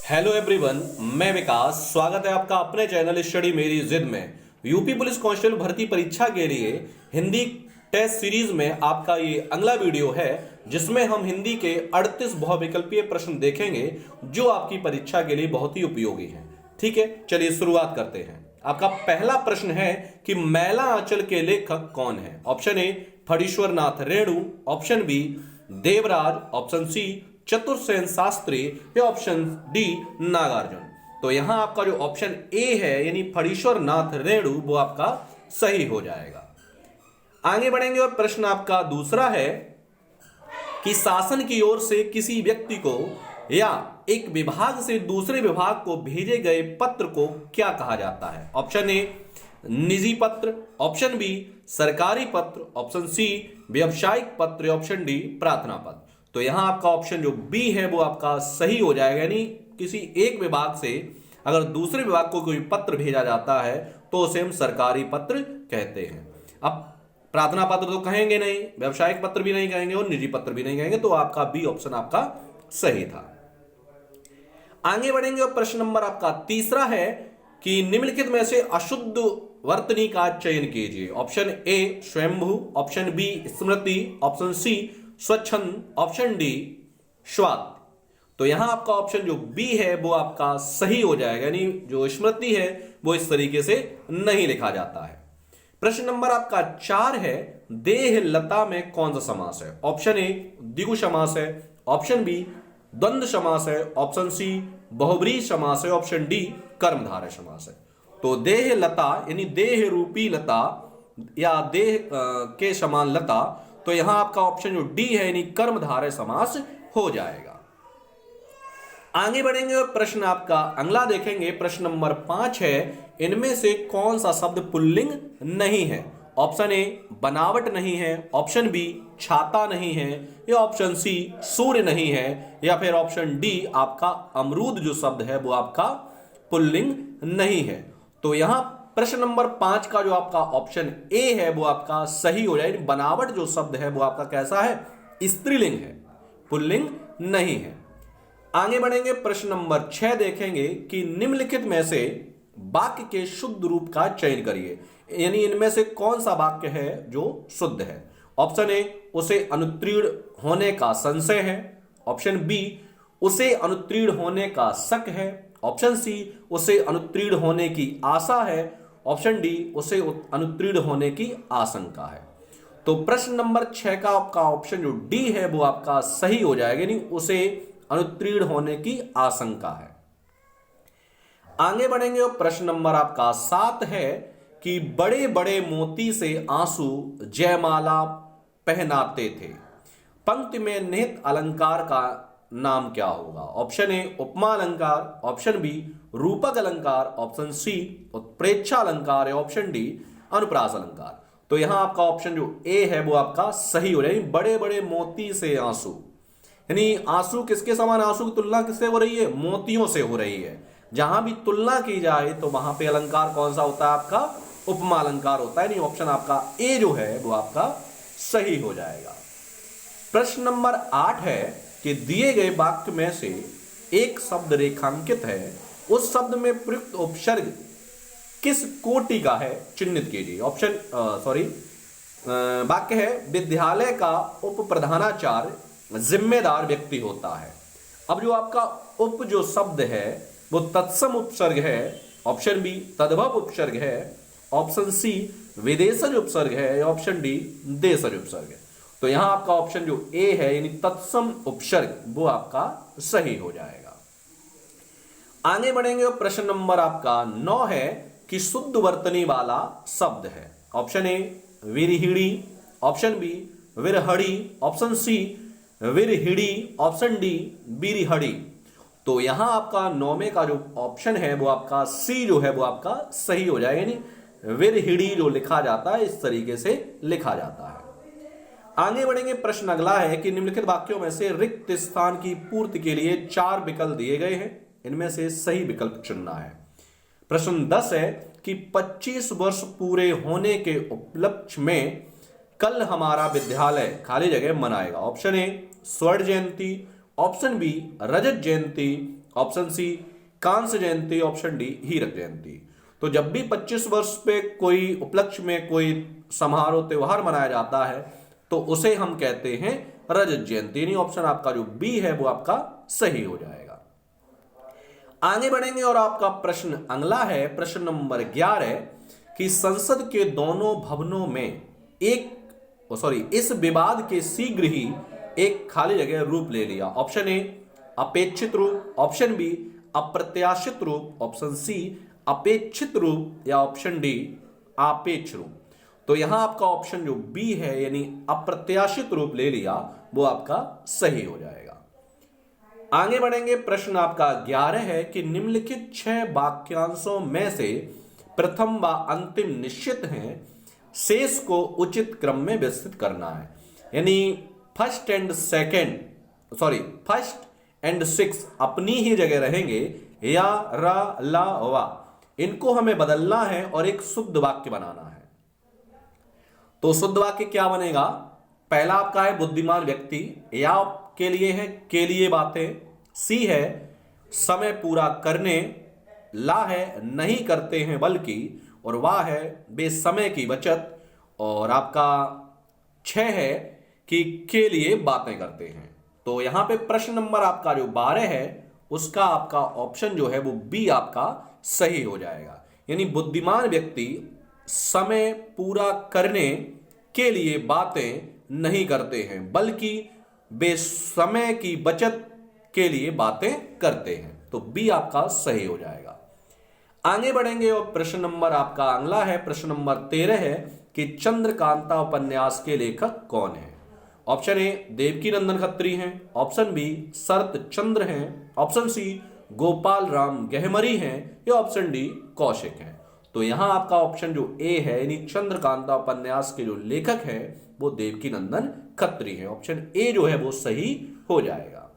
Hello everyone, मैं विकास। स्वागत है आपका अपने चैनल स्टडी मेरी जिद में। यूपी पुलिस कांस्टेबल भर्ती परीक्षा के लिए हिंदी टेस्ट सीरीज में आपका ये अगला वीडियो है, जिसमें हम हिंदी के 38 बहुविकल्पीय प्रश्न देखेंगे जो आपकी परीक्षा के लिए बहुत ही उपयोगी हैं। ठीक है, चलिए शुरुआत करते हैं। आपका पहला प्रश्न है कि मैला आंचल के लेखक कौन है। Option A Phanishwar Nath Renu, option B Devraj, option C Chatursen Shastri या ऑप्शन डी नागार्जुन। तो यहां आपका जो ऑप्शन ए है यानी फणीश्वर नाथ रेणु वो आपका सही हो जाएगा। आगे बढ़ेंगे और प्रश्न आपका दूसरा है कि शासन की ओर से किसी व्यक्ति को या एक विभाग से दूसरे विभाग को भेजे गए पत्र को क्या कहा जाता है। ऑप्शन ए निजी पत्र, ऑप्शन बी सरकारी पत्र, ऑप्शन सी व्यावसायिक पत्र, ऑप्शन डी प्रार्थना पत्र। तो यहां आपका ऑप्शन जो बी है वो आपका सही हो जाएगा, यानी किसी एक विभाग से अगर दूसरे विभाग को कोई पत्र भेजा जाता है तो उसे हम सरकारी पत्र कहते हैं। अब प्रार्थना पत्र तो कहेंगे नहीं, व्यावसायिक पत्र भी नहीं कहेंगे और निजी पत्र भी नहीं कहेंगे, तो आपका बी ऑप्शन आपका सही था। आगे बढ़ेंगे और प्रश्न नंबर आपका तीसरा है कि निम्नलिखित में से अशुद्ध वर्तनी का चयन कीजिए। ऑप्शन ए स्वयंभू, ऑप्शन बी स्मृति, ऑप्शन सी स्वच्छंद, ऑप्शन डी स्वात। तो यहां आपका ऑप्शन जो बी है वो आपका सही हो जाएगा, यानी जो स्मृति है वो इस तरीके से नहीं लिखा जाता है। प्रश्न नंबर आपका 4 है देह लता में कौन सा समास है। ऑप्शन ए द्विगु समास है, ऑप्शन बी द्वंद्व समास है, ऑप्शन सी बहुब्रीहि समास है, ऑप्शन डी कर्मधारय समास है। तो देह लता यानी देह रूपी लता या देह के समान लता, तो यहां आपका ऑप्शन जो डी है यानी कर्मधारय समास हो जाएगा। आगे बढ़ेंगे और प्रश्न आपका अगला देखेंगे। प्रश्न नंबर 5 है इनमें से कौन सा शब्द पुल्लिंग नहीं है। ऑप्शन ए बनावट नहीं है, ऑप्शन बी छाता नहीं है, या ऑप्शन सी सूर्य नहीं है, या फिर ऑप्शन डी आपका अमरूद जो शब्द है वो आपका पुल्लिंग नहीं है। तो यहां प्रश्न नंबर 5 का जो आपका ऑप्शन ए है वो आपका सही हो जाए। बनावट जो शब्द है वो आपका कैसा है, स्त्रीलिंग है, पुल्लिंग नहीं है। आगे बढ़ेंगे प्रश्न नंबर 6 देखेंगे कि निम्नलिखित में से वाक्य के शुद्ध रूप का चयन करिए, यानी इनमें से कौन सा वाक्य है जो शुद्ध है। ऑप्शन ए उसे अनुत्तीर्ण होने का संशय है, ऑप्शन बी उसे अनुत्तीर्ण होने का शक है, ऑप्शन सी उसे अनुत्तीर्ण होने की आशा है, ऑप्शन डी उसे अनुत्तीर्ण होने की आशंका है। तो प्रश्न नंबर 6 का आपका ऑप्शन जो डी है वो आपका सही हो जाएगा, यानी उसे अनुत्तीर्ण होने की आशंका है। आगे बढ़ेंगे और प्रश्न नंबर आपका 7 है कि बड़े बड़े मोती से आंसू जयमाला पहनाते थे, पंक्ति में निहित अलंकार का नाम क्या होगा। ऑप्शन ए उपमा अलंकार, ऑप्शन बी रूपक अलंकार, ऑप्शन सी उत्प्रेक्षा अलंकार है, ऑप्शन डी अनुप्रास अलंकार। तो यहां आपका ऑप्शन जो ए है वो आपका सही हो जाएगा। बड़े बड़े मोती से आंसू, यानी आंसू किसके समान, आंसू की तुलना किससे हो रही है, मोतियों से हो रही है। जहां भी तुलना की जाए तो वहां पे अलंकार कौन सा होता है, आपका उपमा अलंकार होता है। नहीं, ऑप्शन आपका ए जो है वो आपका सही हो जाएगा। प्रश्न नंबर 8 है कि दिए गए वाक्य में से एक शब्द रेखांकित है, उस शब्द में प्रयुक्त उपसर्ग किस कोटि का है, चिन्हित कीजिए। ऑप्शन वाक्य है विद्यालय का उप प्रधानाचार्य जिम्मेदार व्यक्ति होता है। अब जो आपका उप जो शब्द है वो तत्सम उपसर्ग है, ऑप्शन बी तद्भव उपसर्ग है, ऑप्शन सी विदेशज उपसर्ग है, ऑप्शन डी देशज उपसर्ग है। तो यहां आपका ऑप्शन जो ए है यानी तत्सम उपसर्ग वो आपका सही हो जाएगा। आगे बढ़ेंगे और प्रश्न नंबर आपका 9 है कि शुद्ध वर्तनी वाला शब्द है। ऑप्शन ए विरहिणी, ऑप्शन बी विरहड़ी, ऑप्शन सी विरहिड़ी, ऑप्शन डी बिरहड़ी। तो यहां आपका 9वें का जो ऑप्शन है वो आपका सी जो है वो आपका सही हो जाएगा, यानी विरहिड़ी जो लिखा जाता है इस तरीके से लिखा जाता है। आगे बढ़ेंगे। प्रश्न अगला है कि निम्नलिखित वाक्यों में से रिक्त स्थान की पूर्ति के लिए 4 विकल्प दिए गए हैं, इनमें से सही विकल्प चुनना है। प्रश्न 10 है कि 25 वर्ष पूरे होने के उपलक्ष्य में कल हमारा विद्यालय खाली जगह मनाएगा। ऑप्शन ए स्वर्ण जयंती, ऑप्शन बी रजत जयंती, ऑप्शन सी कांस्य जयंती, ऑप्शन डी हीरक जयंती। तो जब भी 25 वर्ष पे कोई उपलक्ष्य में कोई समारोह त्योहार मनाया जाता है तो उसे हम कहते हैं रजत जयंती। यानी ऑप्शन आपका जो बी है वो आपका सही हो जाएगा। आगे बढ़ेंगे और आपका प्रश्न अगला है, प्रश्न नंबर 11 कि संसद के दोनों भवनों में इस विवाद के शीघ्र ही एक खाली जगह रूप ले लिया। ऑप्शन ए अपेक्षित रूप, ऑप्शन बी अप्रत्याशित रूप, ऑप्शन सी अपेक्षित रूप या ऑप्शन डी आपेक्ष रूप। तो यहां आपका ऑप्शन जो बी है यानी अप्रत्याशित रूप ले लिया वो आपका सही हो जाएगा। आगे बढ़ेंगे, प्रश्न आपका 11 है कि निम्नलिखित 6 वाक्यांशों में से प्रथम व अंतिम निश्चित हैं, शेष को उचित क्रम में विस्तृत करना है। यानी फर्स्ट एंड सिक्स अपनी ही जगह रहेंगे या र ला वा, इनको हमें बदलना है और एक शुद्ध वाक्य बनाना है। तो शुद्ध वाक्य क्या बनेगा? पहला आपका है बुद्धिमान व्यक्ति, या के लिए है के लिए बातें, सी है समय पूरा करने, ला है नहीं करते हैं बल्कि, और वाह है बेसमय की बचत, और आपका 6 है कि के लिए बातें करते हैं। तो यहां पे प्रश्न नंबर आपका जो 12 है उसका आपका ऑप्शन जो है वो बी आपका सही हो जाएगा। यानी बुद्धिमान व्यक्ति समय पूरा करने के लिए बातें नहीं करते हैं बल्कि बेसमय की बचत के लिए बातें करते हैं। तो बी आपका सही हो जाएगा। आगे बढ़ेंगे और प्रश्न नंबर आपका अगला है, प्रश्न नंबर 13 है कि चंद्रकांता उपन्यास के लेखक कौन है। ऑप्शन ए देवकी नंदन खत्री हैं, ऑप्शन बी शरत चंद्र हैं, ऑप्शन सी गोपाल राम गहमरी हैं या ऑप्शन डी कौशिक हैं। तो यहां आपका ऑप्शन जो ए है यानी चंद्रकांता उपन्यास के जो लेखक हैं वो देवकी नंदन खत्री हैं। ऑप्शन ए जो है वो सही हो जाएगा।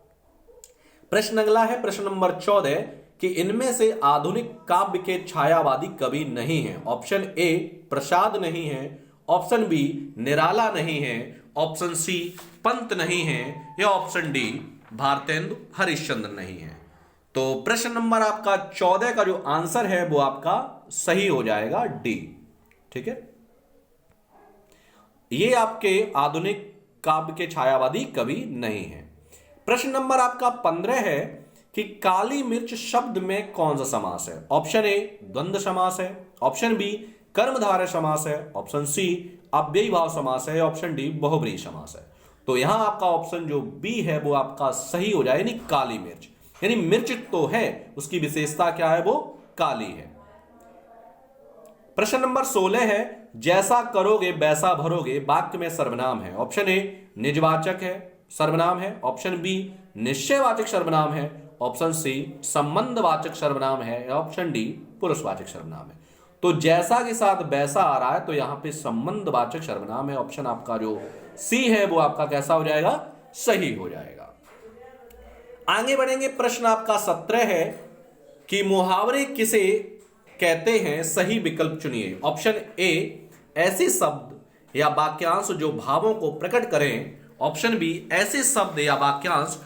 प्रश्न अगला है, प्रश्न नंबर 14 कि इनमें से आधुनिक काव्य के छायावादी कवि नहीं है। ऑप्शन ए प्रसाद नहीं है, ऑप्शन बी निराला नहीं है, ऑप्शन सी पंत नहीं है या ऑप्शन डी भारतेंदु हरिश्चंद्र नहीं है। तो प्रश्न नंबर आपका 14 का जो आंसर है वो आपका सही हो जाएगा डी। ठीक है, ये आपके आधुनिक काव्य के छायावादी कवि नहीं है। प्रश्न नंबर आपका 15 है कि काली मिर्च शब्द में कौन सा समास है। ऑप्शन ए द्वंद्व समास है, ऑप्शन बी कर्मधारय समास है, ऑप्शन सी अव्ययी भाव समास है, ऑप्शन डी बहुब्रीहि समास है। तो यहां आपका ऑप्शन जो बी है वो आपका सही हो जाए, यानी काली मिर्च। यानी मिर्च तो है, उसकी विशेषता क्या है, वो काली है। प्रश्न नंबर 16 है जैसा करोगे वैसा भरोगे वाक्य में सर्वनाम है। ऑप्शन ए निजवाचक है सर्वनाम है, ऑप्शन बी निश्चयवाचक सर्वनाम है, ऑप्शन सी संबंधवाचक सर्वनाम है, ऑप्शन डी पुरुषवाचक सर्वनाम है। तो जैसा के साथ वैसा आ रहा है तो यहां पे संबंधवाचक सर्वनाम है। ऑप्शन आपका जो सी है वो आपका कैसा हो जाएगा, सही हो जाएगा। आगे बढ़ेंगे, प्रश्न आपका 17 है कि मुहावरे किसे कहते हैं, सही विकल्प चुनिए। ऑप्शन ए ऐसे शब्द या वाक्यांश जो भावों को प्रकट करें, ऑप्शन बी ऐसे शब्द या वाक्यांश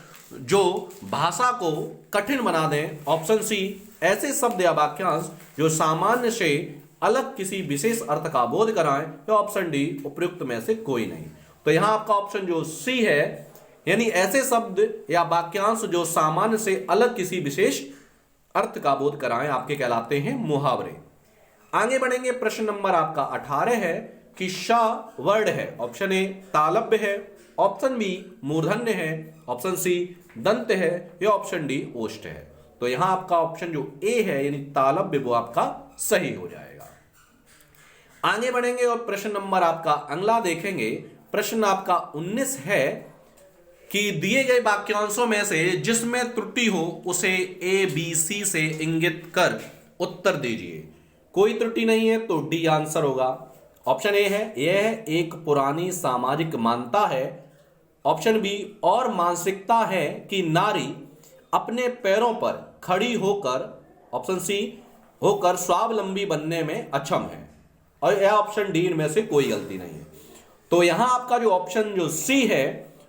जो भाषा को कठिन बना दें, ऑप्शन सी ऐसे शब्द या वाक्यांश जो सामान्य से अलग किसी विशेष अर्थ का बोध कराएं, या ऑप्शन डी उपयुक्त में से कोई नहीं। तो यहां आपका ऑप्शन जो सी है यानी ऐसे शब्द या वाक्यांश जो सामान्य से अलग किसी विशेष अर्थ का बोध कराएं आपके कहलाते हैं मुहावरे। आगे बढ़ेंगे, प्रश्न नंबर आपका 18 है कि श वर्ड है। ऑप्शन ए तालव्य है, ऑप्शन बी मूर्धन्य है, ऑप्शन सी दंत है या ऑप्शन डी ओष्ठ है। तो यहां आपका ऑप्शन जो ए है यानी तालव्य वो आपका सही हो जाएगा। आगे बढ़ेंगे और प्रश्न नंबर आपका अगला देखेंगे। प्रश्न आपका 19 है कि दिए गए वाक्यांशों में से जिसमें त्रुटि हो उसे ए बी सी से इंगित कर उत्तर दीजिए। कोई त्रुटि नहीं है तो डी आंसर होगा। ऑप्शन ए है यह एक पुरानी सामाजिक मान्यता है, ऑप्शन बी और मानसिकता है कि नारी अपने पैरों पर खड़ी होकर, ऑप्शन सी होकर स्वावलंबी बनने में अक्षम है, और यह ऑप्शन डी इनमें से कोई गलती नहीं है। तो यहां आपका जो ऑप्शन जो सी है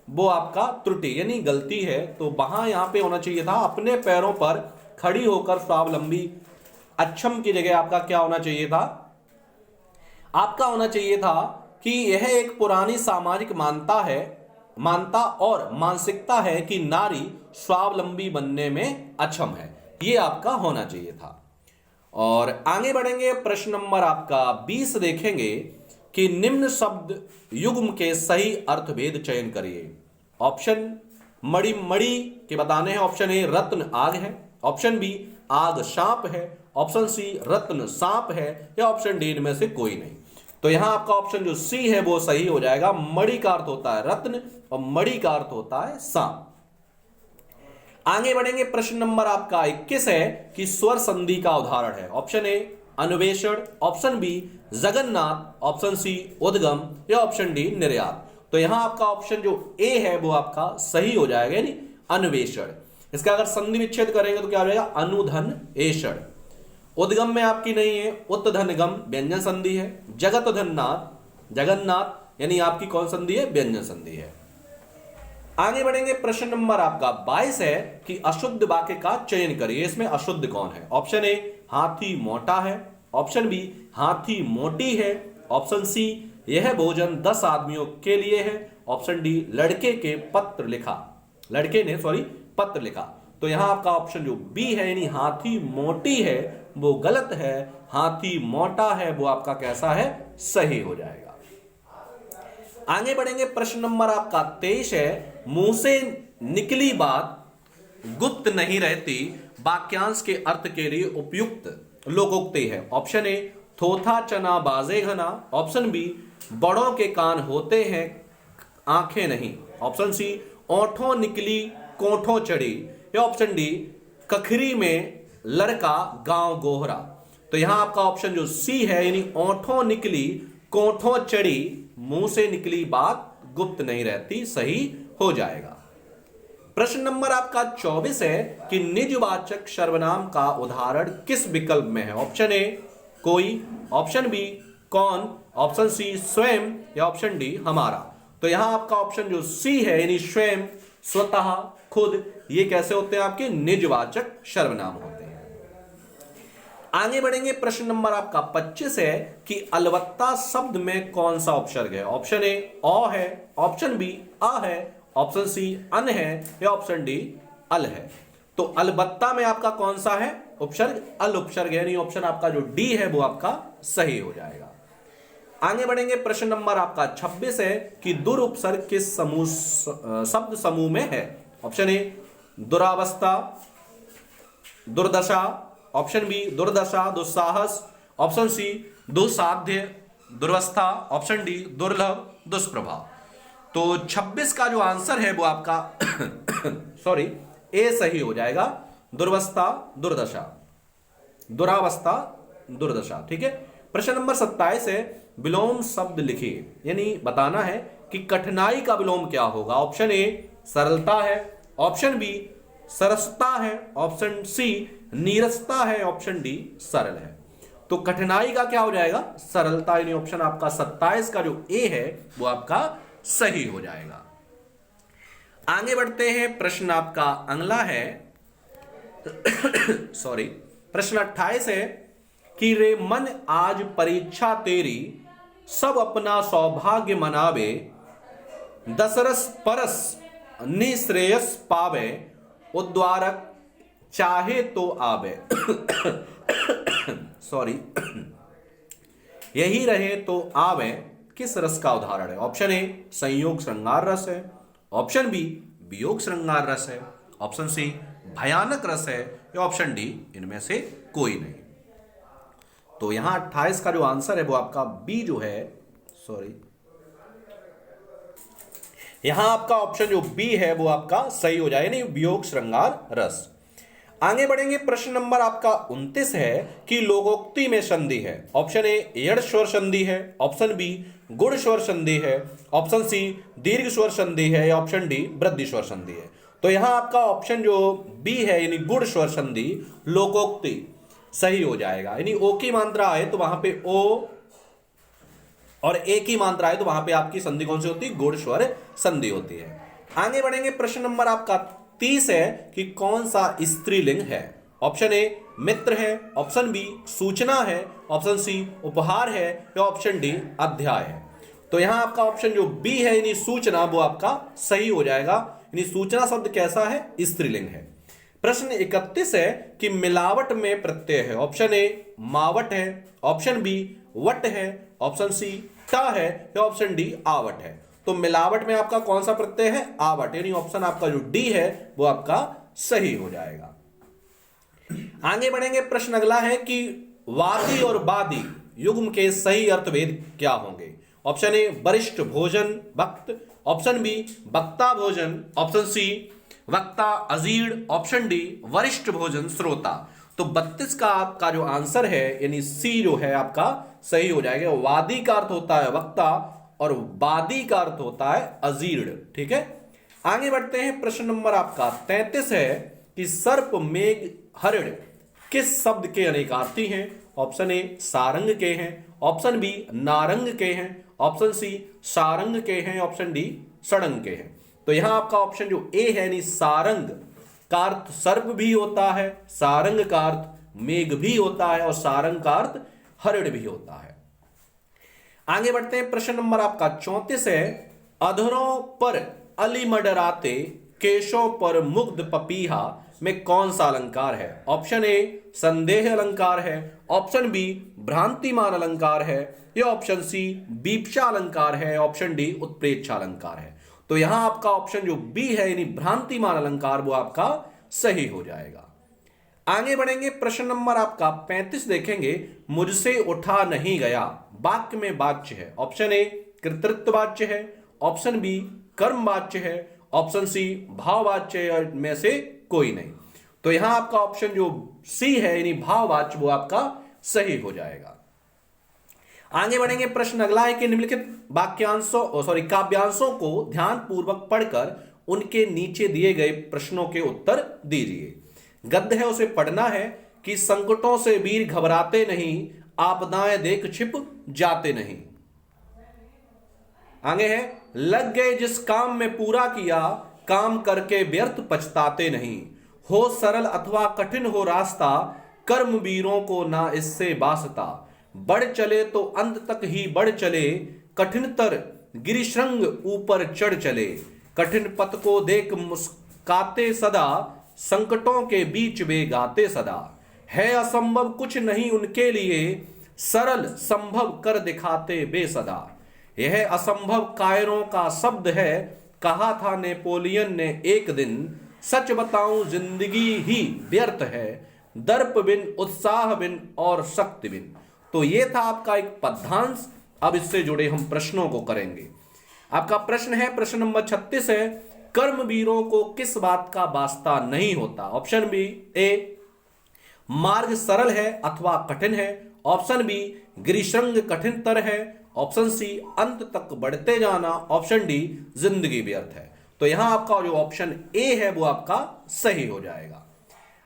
वो आपका त्रुटि यानी गलती है, तो वहां यहां पे होना चाहिए था अपने पैरों पर खड़ी होकर स्वावलंबी। अक्षम की जगह आपका क्या होना चाहिए था? आपका होना चाहिए था कि यह एक पुरानी सामाजिक मानता और मानसिकता है कि नारी स्वावलंबी बनने में अक्षम है। यह आपका होना चाहिए था। और आगे बढ़ेंगे, प्रश्न नंबर आपका 20 देखेंगे कि निम्न शब्द युग्म के सही अर्थभेद चयन करिए। ऑप्शन मणि मणि के बताने हैं। ऑप्शन ए रत्न आग है, ऑप्शन बी आग सांप है, ऑप्शन सी रत्न सांप है, या ऑप्शन डी इनमें से कोई नहीं। तो यहां आपका ऑप्शन जो सी है वो सही हो जाएगा। मणि का अर्थ होता है रत्न और मणि का अर्थ होता है सांप। आगे बढ़ेंगे, प्रश्न नंबर आपका 21 है कि स्वर संधि का उदाहरण है। Option A Anveshan, option B Jagannath, option C Udgam, या ऑप्शन डी निर्यात। तो यहां आपका ऑप्शन जो ए है वो आपका सही हो जाएगा, यानी अन्वेषण। इसका अगर संधि विच्छेद करेंगे तो क्या हो जाएगा? अनुधन एषण। उद्गम में आपकी नहीं है, उत्धनगम व्यंजन संधि है। जगत धननाथ जगन्नाथ यानी आपकी कौन संधि है? व्यंजन संधि है। आगे बढ़ेंगे, प्रश्न नंबर आपका 22 है कि अशुद्ध वाक्य का चयन करिए। इसमें अशुद्ध कौन है? ऑप्शन ए हाथी मोटा है, ऑप्शन बी हाथी मोटी है, ऑप्शन सी यह भोजन 10 आदमियों के लिए है, ऑप्शन डी लड़के ने पत्र लिखा। तो यहां आपका ऑप्शन जो बी है यानी हाथी मोटी है वो गलत है। हाथी मोटा है वो आपका कैसा है? सही हो जाएगा। आगे बढ़ेंगे, प्रश्न नंबर आपका 23 है मुंह से निकली बात गुप्त नहीं रहती वाक्यांश के अर्थ के लिए उपयुक्त लोकोक्ति है। ऑप्शन ए थोथा चना बाजे घना, ऑप्शन बी बड़ों के कान होते हैं आंखें नहीं, ऑप्शन सी ओंठों निकली कोठों चढ़ी, या ऑप्शन डी कखरी में लड़का गांव गोहरा। तो यहां आपका ऑप्शन जो सी है यानी ओंठों निकली कोठों चढ़ी, मुंह से निकली बात गुप्त नहीं रहती, सही हो जाएगा। प्रश्न नंबर आपका 24 है कि निजवाचक सर्वनाम का उदाहरण किस विकल्प में है? ऑप्शन ए कोई, ऑप्शन बी कौन, ऑप्शन सी स्वयं, या ऑप्शन डी हमारा। तो यहां आपका ऑप्शन जो सी है यानी स्वयं, स्वतः, खुद, ये कैसे होते हैं? आपके निजवाचक सर्वनाम होते हैं। आगे बढ़ेंगे, प्रश्न नंबर आपका 25 है कि अलवत्ता शब्द में कौन सा उपसर्ग है? ऑप्शन ए अ है, ऑप्शन बी आ है, ऑप्शन सी अन है, या ऑप्शन डी अल है। तो अलबत्ता में आपका कौन सा है उपसर्ग? अल उपसर्ग है, यानी ऑप्शन आपका जो डी है वो आपका सही हो जाएगा। आगे बढ़ेंगे, प्रश्न नंबर आपका 26 है कि दुर उपसर्ग किस शब्द समूह में है? ऑप्शन ए दुरावस्था दुर्दशा, ऑप्शन बी दुर्दशा दुस्साहस, ऑप्शन सी दुस्साध्य दुर्वस्था, ऑप्शन डी दुर्लभ दुष्प्रभाव। तो 26 का जो आंसर है वो आपका ए सही हो जाएगा। दुर्वस्था दुर्दशा, दुरावस्था दुर्दशा। ठीक है। प्रश्न नंबर 27 है विलोम शब्द लिखिए, यानी बताना है कि कठिनाई का विलोम क्या होगा। ऑप्शन ए सरलता है, ऑप्शन बी सरसता है, ऑप्शन सी नीरसता है, ऑप्शन डी सरल है। तो कठिनाई का क्या हो जाएगा? सरलता, यानी ऑप्शन आपका 27 का जो ए है वो आपका सही हो जाएगा। आगे बढ़ते हैं, प्रश्न आपका अगला है प्रश्न 28 है कि रे मन आज परीक्षा तेरी सब अपना सौभाग्य मनावे, दसरस परस निश्रेयस पावे, उद्वारक चाहे तो आवे यही रहे तो आवे किस रस का उदाहरण है? ऑप्शन ए संयोग श्रृंगार रस है, ऑप्शन बी वियोग श्रृंगार रस है, ऑप्शन सी भयानक रस है, या ऑप्शन डी इनमें से कोई नहीं। तो यहां 28 का जो आंसर है वो आपका बी जो है, यहां आपका ऑप्शन जो बी है वो आपका सही हो जाए, यानी वियोग श्रृंगार रस। आगे बढ़ेंगे, प्रश्न नंबर आपका 29 है कि लोकोक्ति में संधि है। ऑप्शन ए यड़ स्वर संधि है, ऑप्शन बी गुण स्वर संधि है, ऑप्शन सी दीर्घ स्वर संधि है, या ऑप्शन डी वृद्धि स्वर संधि है। तो यहां आपका ऑप्शन जो बी है यानी गुण स्वर संधि लोकोक्ति सही हो जाएगा, यानी ओ की मात्रा आए तो वहां पे ओ और ए की मात्रा आए तो वहां पे आपकी संधि कौन सी होती है? गुण स्वर संधि होती है। आगे बढ़ेंगे, प्रश्न नंबर आपका 30 है कि कौन सा स्त्रीलिंग है। ऑप्शन ए मित्र है, ऑप्शन बी सूचना है, ऑप्शन सी उपहार है, या ऑप्शन डी अध्याय है। तो यहां आपका ऑप्शन जो बी है यानी सूचना, वो आपका सही हो जाएगा। यानी सूचना शब्द कैसा है, स्त्रीलिंग है। प्रश्न 31 है कि मिलावट में प्रत्यय है। ऑप्शन ए मावट है, ऑप्शन बी वट है, ऑप्शन सी टा है, या ऑप्शन डी आवट है। तो मिलावट में आपका कौन सा प्रत्यय है, आवट, यानी ऑप्शन आपका जो डी है वो आपका सही हो जाएगा। आगे बढ़ेंगे, प्रश्न अगला है कि वादी और बादी युग्म के सही अर्थभेद क्या होंगे। ऑप्शन ए वरिष्ठ भोजन वक्त, ऑप्शन बी वक्ता भोजन, ऑप्शन सी वक्ता अजीड़, ऑप्शन डी वरिष्ठ भोजन श्रोता। तो 32 का आपका जो आंसर है यानी सी जो है आपका सही हो जाएगा। वादी का अर्थ होता है वक्ता और बादी का अर्थ होता है अजीर्ण। ठीक है, आगे बढ़ते हैं। प्रश्न नंबर आपका 33 है कि सर्प मेघ हरिण किस शब्द के अनेकार्थी हैं। ऑप्शन ए सारंग के हैं, ऑप्शन बी नारंग के हैं, ऑप्शन सी सारंग के हैं, ऑप्शन डी सड़ंग के हैं। तो यहां आपका ऑप्शन जो ए है यानी सारंग का अर्थ सर्प भी होता है, सारंग का अर्थ मेघ भी होता है और सारंग का अर्थ हरिण भी होता है। आगे बढ़ते हैं, प्रश्न नंबर आपका 34 है अधरों पर अली मडराते केशों पर मुग्ध पपीहा में कौन सा अलंकार है। ऑप्शन ए संदेह अलंकार है, ऑप्शन बी भ्रांतिमान अलंकार है, या ऑप्शन सी बीपशा अलंकार है, ऑप्शन डी उत्प्रेक्षा अलंकार है। तो यहां आपका ऑप्शन जो बी है यानी भ्रांतिमान अलंकार वो आपका सही हो जाएगा। आगे बढ़ेंगे, प्रश्न नंबर आपका 35 देखेंगे। मुझसे उठा नहीं गया वाक्य में वाच्य है। ऑप्शन ए कृतृत्व वाच्य है, ऑप्शन बी कर्म वाच्य है, ऑप्शन सी भाववाच्य में से कोई नहीं। तो यहां आपका ऑप्शन जो सी है यानी भाववाच्य वो आपका सही हो जाएगा। आगे बढ़ेंगे, प्रश्न अगला है कि निम्नलिखित काव्यांशों को ध्यान पूर्वक पढ़कर उनके नीचे दिए गए प्रश्नों के उत्तर दीजिए। गद्य है उसे पढ़ना है कि संकटों से वीर घबराते नहीं, आपदाएं देख छिप जाते नहीं। आगे है लग गए जिस काम में पूरा किया, काम करके व्यर्थ पछताते नहीं। हो सरल अथवा कठिन हो रास्ता, कर्म वीरों को ना इससे वास्ता। बढ़ चले तो अंत तक ही बढ़ चले, कठिनतर गिरिशृंग ऊपर चढ़ चले। कठिन पथ को देख मुस्काते सदा, संकटों के बीच वे गाते सदा। है असंभव कुछ नहीं उनके लिए, सरल संभव कर दिखाते बेसदा। यह असंभव कायरों का शब्द है, कहा था नेपोलियन ने एक दिन। सच बताऊं जिंदगी ही व्यर्थ है, दर्प बिन उत्साह बिन और शक्ति बिन। तो ये था आपका एक पद्यांश। अब इससे जुड़े हम प्रश्नों को करेंगे। आपका प्रश्न है, प्रश्न नंबर 36 है कर्मवीरों को किस बात का वास्ता नहीं होता। ऑप्शन बी ए मार्ग सरल है अथवा कठिन है, ऑप्शन बी गिरिशृंग कठिनतर है, ऑप्शन सी अंत तक बढ़ते जाना, ऑप्शन डी जिंदगी व्यर्थ है। तो यहां आपका जो ऑप्शन ए है वो आपका सही हो जाएगा।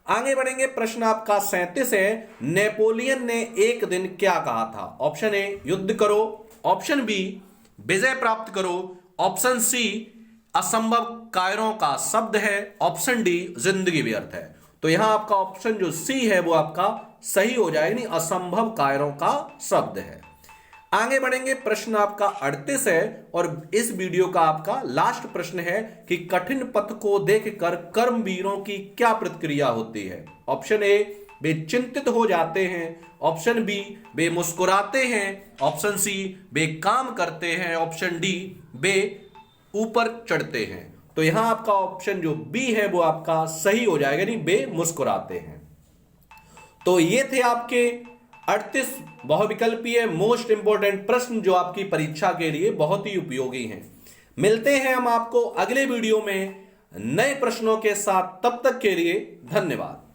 आगे बढ़ेंगे, प्रश्न आपका 37 है नेपोलियन ने एक दिन क्या कहा था। ऑप्शन ए युद्ध करो, ऑप्शन बी विजय प्राप्त करो, ऑप्शन सी असंभव कायरों का शब्द है, ऑप्शन डी जिंदगी व्यर्थ है। तो यहां आपका ऑप्शन जो सी है वो आपका सही हो जाएगा, यानी असंभव कायरों का शब्द है। आगे बढ़ेंगे, प्रश्न आपका 38 है और इस वीडियो का आपका लास्ट प्रश्न है कि कठिन पथ को देखकर कर्मवीरों की क्या प्रतिक्रिया होती है। ऑप्शन ए वे चिंतित हो जाते हैं, ऑप्शन बी वे मुस्कुराते हैं, ऑप्शन सी वे काम करते हैं, ऑप्शन डी वे ऊपर चढ़ते हैं। तो यहां आपका ऑप्शन जो बी है वो आपका सही हो जाएगा, यानी वे मुस्कुराते हैं। तो ये थे आपके 38 बहुविकल्पीय मोस्ट इंपोर्टेंट प्रश्न जो आपकी परीक्षा के लिए बहुत ही उपयोगी हैं। मिलते हैं हम आपको अगले वीडियो में नए प्रश्नों के साथ, तब तक के लिए धन्यवाद।